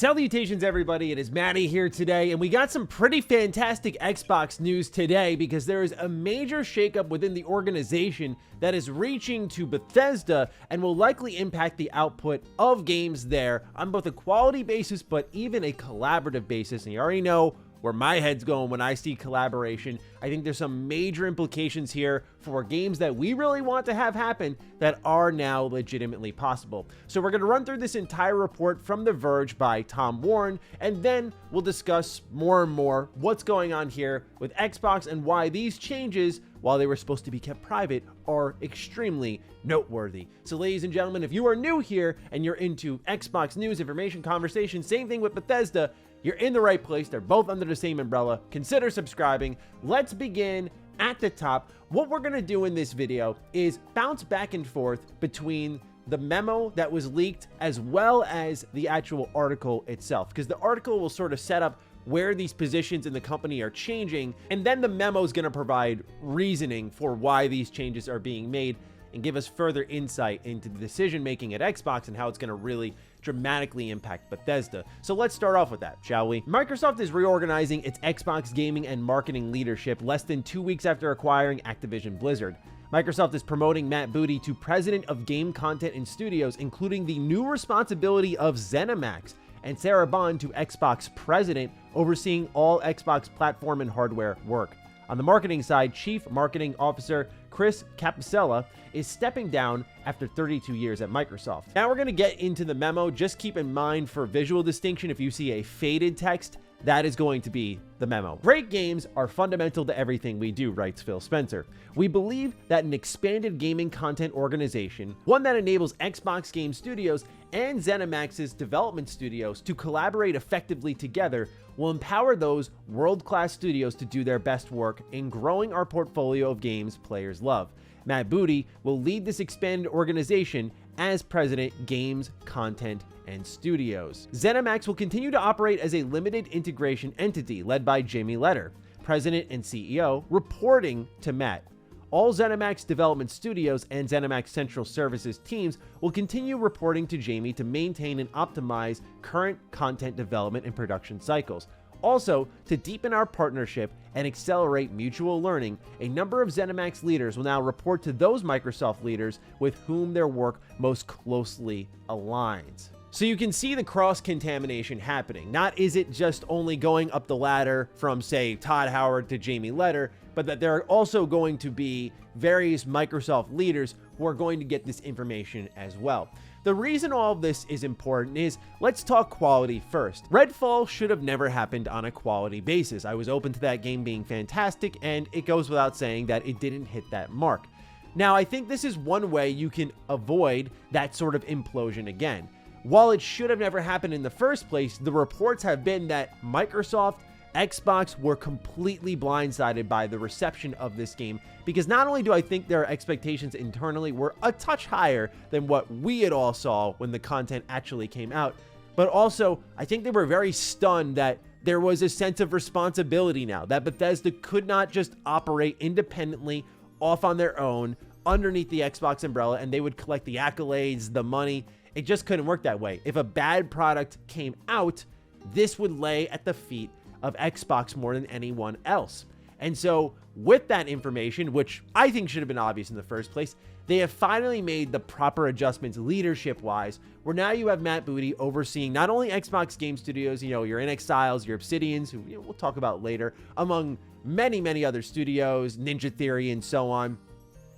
Salutations everybody, it is Matty here today, and we got some pretty fantastic Xbox news today because there is a major shakeup within the organization that is reaching to Bethesda and will likely impact the output of games there on both a quality basis but even a collaborative basis. And you already know where my head's going when I see collaboration. I think there's some major implications here for games that we really want to have happen that are now legitimately possible. So we're going to run through this entire report from The Verge by Tom Warren, and then we'll discuss more and more what's going on here with Xbox and why these changes, while they were supposed to be kept private, are extremely noteworthy. So ladies and gentlemen, if you are new here and you're into Xbox news, information, conversation, same thing with Bethesda, you're in the right place. They're both under the same umbrella. Consider subscribing. Let's begin at the top. What we're going to do in this video is bounce back and forth between the memo that was leaked as well as the actual article itself, because the article will sort of set up where these positions in the company are changing, and then the memo is going to provide reasoning for why these changes are being made and give us further insight into the decision making at Xbox and how it's going to really dramatically impact Bethesda. So let's start off with that, shall we? Microsoft is reorganizing its Xbox gaming and marketing leadership less than 2 weeks after acquiring Activision Blizzard. Microsoft is promoting Matt Booty to President of Game Content and Studios, including the new responsibility of ZeniMax, and Sarah Bond to Xbox President, overseeing all Xbox platform and hardware work. On the marketing side, Chief Marketing Officer Chris Capicella is stepping down after 32 years at Microsoft. Now we're going to get into the memo. Just keep in mind for visual distinction, if you see a faded text, that is going to be the memo. Great games are fundamental to everything we do, writes Phil Spencer. We believe that an expanded gaming content organization, one that enables Xbox Game Studios and ZeniMax's development studios to collaborate effectively together, will empower those world-class studios to do their best work in growing our portfolio of games players love. Matt Booty will lead this expanded organization as President, Games, Content, and Studios. ZeniMax will continue to operate as a limited integration entity led by Jamie Letter, President and CEO, reporting to Matt. All ZeniMax development studios and ZeniMax Central Services teams will continue reporting to Jamie to maintain and optimize current content development and production cycles. Also, to deepen our partnership and accelerate mutual learning, a number of ZeniMax leaders will now report to those Microsoft leaders with whom their work most closely aligns. So you can see the cross-contamination happening. Not is it just only going up the ladder from, say, Todd Howard to Jamie Letter, but that there are also going to be various Microsoft leaders who are going to get this information as well. The reason all of this is important is, let's talk quality first. Redfall should have never happened on a quality basis. I was open to that game being fantastic, and it goes without saying that it didn't hit that mark. Now, I think this is one way you can avoid that sort of implosion again. While it should have never happened in the first place, the reports have been that Microsoft, Xbox were completely blindsided by the reception of this game, because not only do I think their expectations internally were a touch higher than what we had all saw when the content actually came out, but also I think they were very stunned that there was a sense of responsibility now, that Bethesda could not just operate independently off on their own underneath the Xbox umbrella and they would collect the accolades, the money. It just couldn't work that way. If a bad product came out, this would lay at the feet of Xbox more than anyone else. And so with that information, which I think should have been obvious in the first place, they have finally made the proper adjustments leadership-wise, where now you have Matt Booty overseeing not only Xbox Game Studios, your NXiles, your Obsidians, who we'll talk about later, among many, many other studios, Ninja Theory, and so on.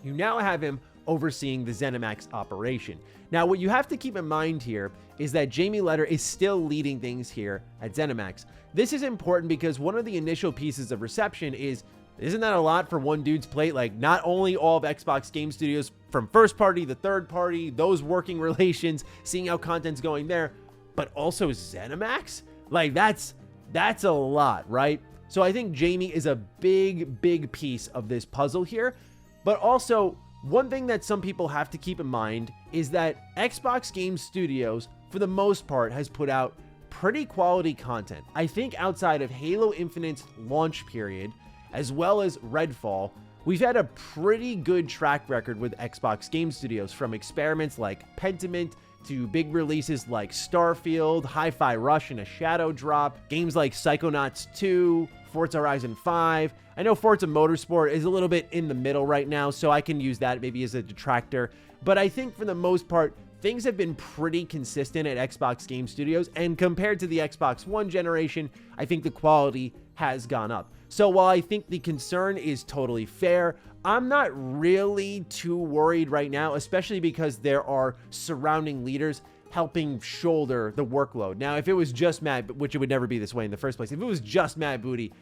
You now have him overseeing the ZeniMax operation. Now, what you have to keep in mind here is that Jamie Letter is still leading things here at ZeniMax. This is important because one of the initial pieces of reception is, isn't that a lot for one dude's plate? Like, not only all of Xbox Game Studios from first party to third party, those working relations, seeing how content's going there, but also ZeniMax? Like, that's a lot, right? So I think Jamie is a big piece of this puzzle here, but also one thing that some people have to keep in mind is that Xbox Game Studios, for the most part, has put out pretty quality content. I think outside of Halo Infinite's launch period, as well as Redfall, we've had a pretty good track record with Xbox Game Studios, from experiments like Pentiment to big releases like Starfield, Hi-Fi Rush and a Shadow Drop, games like Psychonauts 2, Forza Horizon 5. I know Forza Motorsport is a little bit in the middle right now, so I can use that maybe as a detractor. But I think for the most part, things have been pretty consistent at Xbox Game Studios, and compared to the Xbox One generation, I think the quality has gone up. So while I think the concern is totally fair, I'm not really too worried right now, especially because there are surrounding leaders helping shoulder the workload. Now, if it was just Matt, which it would never be this way in the first place, if it was just Matt Booty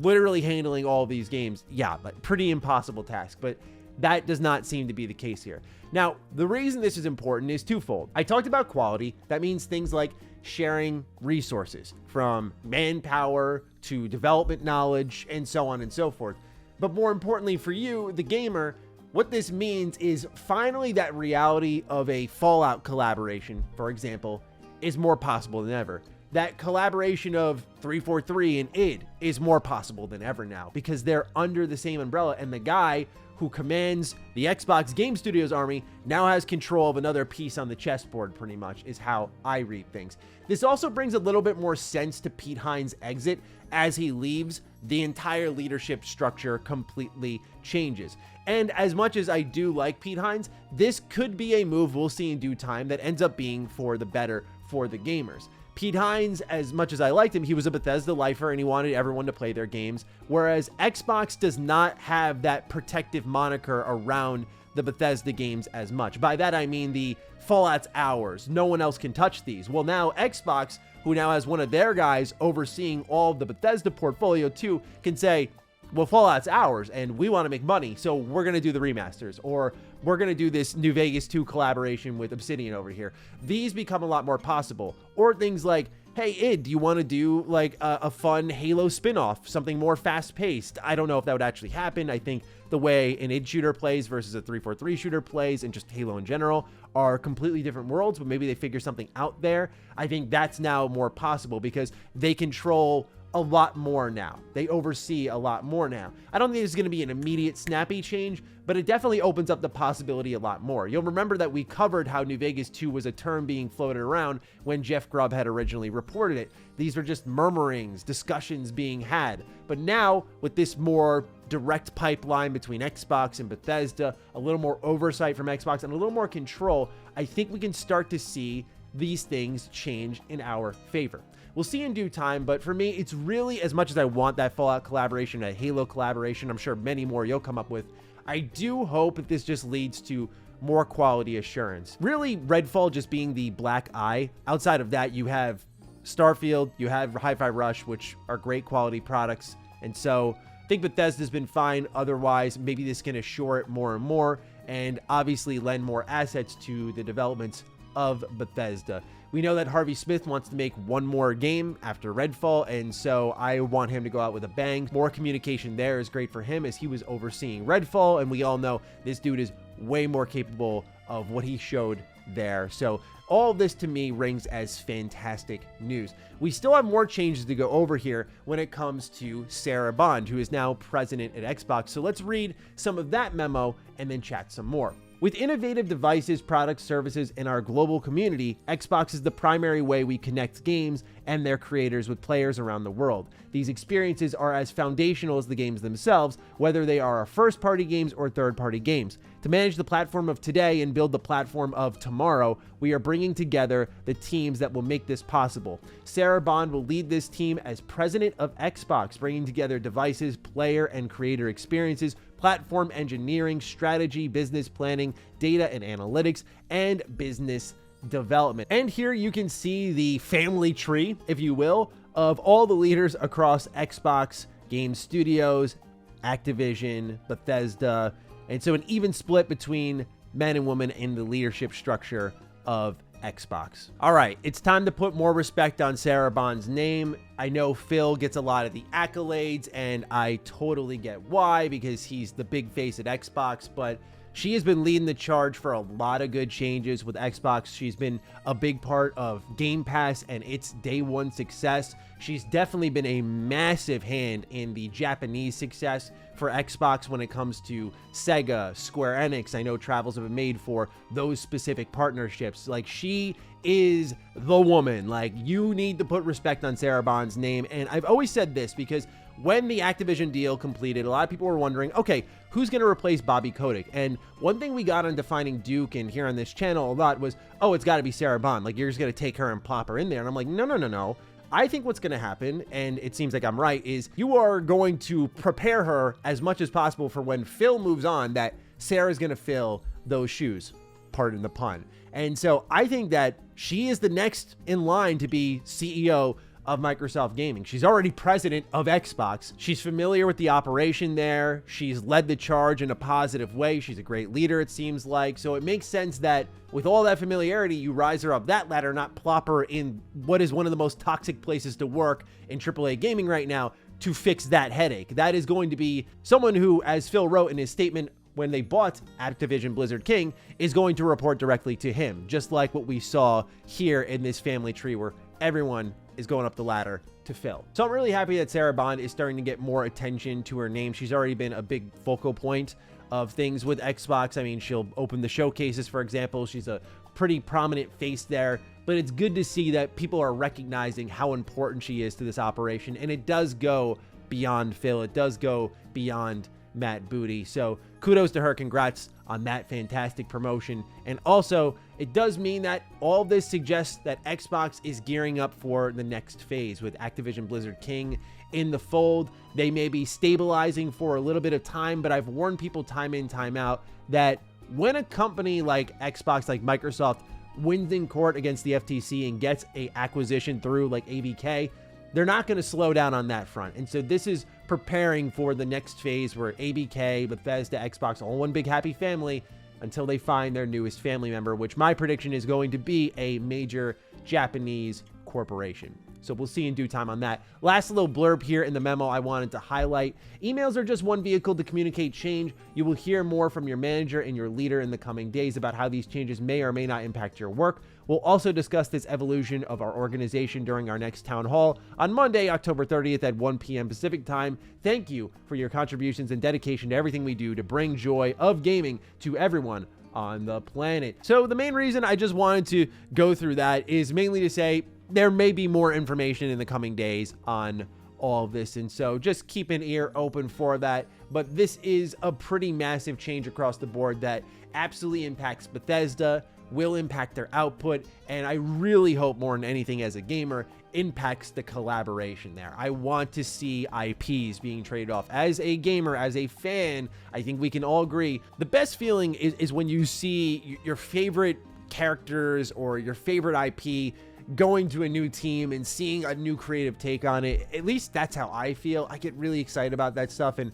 literally handling all of these games, yeah, but pretty impossible task. But that does not seem to be the case here. Now, the reason this is important is twofold. I talked about quality. That means things like sharing resources, from manpower to development knowledge and so on and so forth. But more importantly for you, the gamer, what this means is finally that reality of a Fallout collaboration, for example, is more possible than ever. That collaboration of 343 and id is more possible than ever now because they're under the same umbrella, and the guy who commands the Xbox Game Studios army now has control of another piece on the chessboard, pretty much, is how I read things. This also brings a little bit more sense to Pete Hines' exit. As he leaves, the entire leadership structure completely changes. And as much as I do like Pete Hines, this could be a move we'll see in due time that ends up being for the better for the gamers. Pete Hines, as much as I liked him, he was a Bethesda lifer and he wanted everyone to play their games, whereas Xbox does not have that protective moniker around the Bethesda games as much. By that I mean the Fallout's ours. No one else can touch these. Well, now Xbox, who now has one of their guys overseeing all of the Bethesda portfolio too, can say, well, Fallout's ours and we want to make money, so we're going to do the remasters, or we're going to do this New Vegas 2 collaboration with Obsidian over here. These become a lot more possible. Or things like, hey, id, do you want to do like a fun Halo spinoff, something more fast-paced? I don't know if that would actually happen. I think the way an id shooter plays versus a 343 shooter plays, and just Halo in general, are completely different worlds, but maybe they figure something out there. I think that's now more possible because they control a lot more now. They oversee a lot more now. I don't think there's going to be an immediate snappy change, but it definitely opens up the possibility a lot more. You'll remember that we covered how New Vegas 2 was a term being floated around when Jeff Grubb had originally reported it. These were just murmurings, discussions being had. But now, with this more direct pipeline between Xbox and Bethesda, a little more oversight from Xbox, and a little more control, I think we can start to see these things change in our favor. We'll see in due time, but for me, it's really, as much as I want that Fallout collaboration, a Halo collaboration, I'm sure many more you'll come up with, I do hope that this just leads to more quality assurance. Really, Redfall just being the black eye. Outside of that, you have Starfield, you have Hi-Fi Rush, which are great quality products, and so I think Bethesda's been fine. Otherwise, maybe this can assure it more and more, and obviously lend more assets to the developments of Bethesda. We know that Harvey Smith wants to make one more game after Redfall, and so I want him to go out with a bang. More communication there is great for him, as he was overseeing Redfall, and we all know this dude is way more capable of what he showed there. So all of this to me rings as fantastic news. We still have more changes to go over here when it comes to Sarah Bond, who is now president at Xbox. So let's read some of that memo and then chat some more. With innovative devices, products, services, and our global community, Xbox is the primary way we connect games and their creators with players around the world. These experiences are as foundational as the games themselves, whether they are our first-party games or third-party games. To manage the platform of today and build the platform of tomorrow, we are bringing together the teams that will make this possible. Sarah Bond will lead this team as president of Xbox, bringing together devices, player and creator experiences, platform engineering, strategy, business planning, data and analytics, and business development. And here you can see the family tree, if you will, of all the leaders across Xbox Game Studios, Activision, Bethesda, and so an even split between men and women in the leadership structure of Xbox. All right, it's time to put more respect on Sarah Bond's name. I know Phil gets a lot of the accolades, and I totally get why, because he's the big face at Xbox, but she has been leading the charge for a lot of good changes with Xbox. She's been a big part of Game Pass and its day one success. She's definitely been a massive hand in the Japanese success for Xbox when it comes to Sega, Square Enix. I know travels have been made for those specific partnerships. Like, she is the woman. Like, you need to put respect on Sarah Bond's name. And I've always said this because when the Activision deal completed, a lot of people were wondering, okay, who's going to replace Bobby Kotick? And one thing we got on Defining Duke and here on this channel a lot was, oh, it's got to be Sarah Bond. Like, you're just going to take her and plop her in there. And I'm like, no. I think what's going to happen, and it seems like I'm right, is you are going to prepare her as much as possible for when Phil moves on, that Sarah's going to fill those shoes. Pardon the pun. And so I think that she is the next in line to be CEO of Microsoft Gaming. She's already president of Xbox. She's familiar with the operation there. She's led the charge in a positive way. She's a great leader, it seems like. So it makes sense that with all that familiarity, you rise her up that ladder, not plop her in what is one of the most toxic places to work in AAA gaming right now to fix that headache. That is going to be someone who, as Phil wrote in his statement when they bought Activision Blizzard King, is going to report directly to him, just like what we saw here in this family tree where everyone is going up the ladder to Phil. So I'm really happy that Sarah Bond is starting to get more attention to her name. She's already been a big focal point of things with Xbox. I mean, she'll open the showcases, for example. She's a pretty prominent face there, but it's good to see that people are recognizing how important she is to this operation. And it does go beyond Phil. It does go beyond Matt Booty. So kudos to her. Congrats on that fantastic promotion. And also, it does mean that all this suggests that Xbox is gearing up for the next phase with Activision Blizzard King in the fold. They may be stabilizing for a little bit of time, but I've warned people time in, time out that when a company like Xbox, like Microsoft, wins in court against the FTC and gets a acquisition through like ABK, they're not going to slow down on that front. And so this is preparing for the next phase where ABK, Bethesda, Xbox, all one big happy family until they find their newest family member, which my prediction is going to be a major Japanese corporation. So we'll see in due time on that. Last little blurb here in the memo I wanted to highlight. Emails are just one vehicle to communicate change. You will hear more from your manager and your leader in the coming days about how these changes may or may not impact your work. We'll also discuss this evolution of our organization during our next town hall on Monday, October 30th at 1 p.m. Pacific time. Thank you for your contributions and dedication to everything we do to bring joy of gaming to everyone on the planet. So the main reason I just wanted to go through that is mainly to say there may be more information in the coming days on all of this, and so just keep an ear open for that. But this is a pretty massive change across the board that absolutely impacts Bethesda, will impact their output, and I really hope more than anything as a gamer impacts the collaboration there. I want to see IPs being traded off. As a gamer, as a fan, I think we can all agree the best feeling is when you see your favorite characters or your favorite IP going to a new team and seeing a new creative take on it. At least that's how I feel. I get really excited about that stuff, and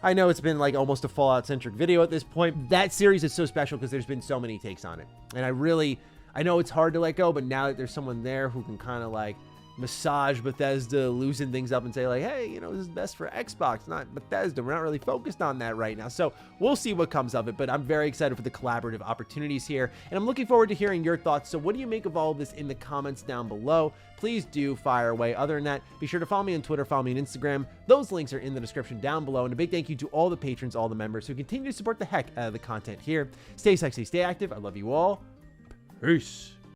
I know it's been like almost a Fallout-centric video at this point. That series is so special because there's been so many takes on it. And I know it's hard to let go, but now that there's someone there who can kind of like massage Bethesda, loosen things up and say like, hey, you know, this is best for Xbox, not Bethesda. We're not really focused on that right now. So we'll see what comes of it, but I'm very excited for the collaborative opportunities here, and I'm looking forward to hearing your thoughts. So what do you make of all of this in the comments down below? Please do fire away. Other than that, be sure to follow me on Twitter, follow me on Instagram. Those links are in the description down below. And a big thank you to all the patrons, all the members who continue to support the heck out of the content here. Stay sexy, stay active. I love you all. Peace.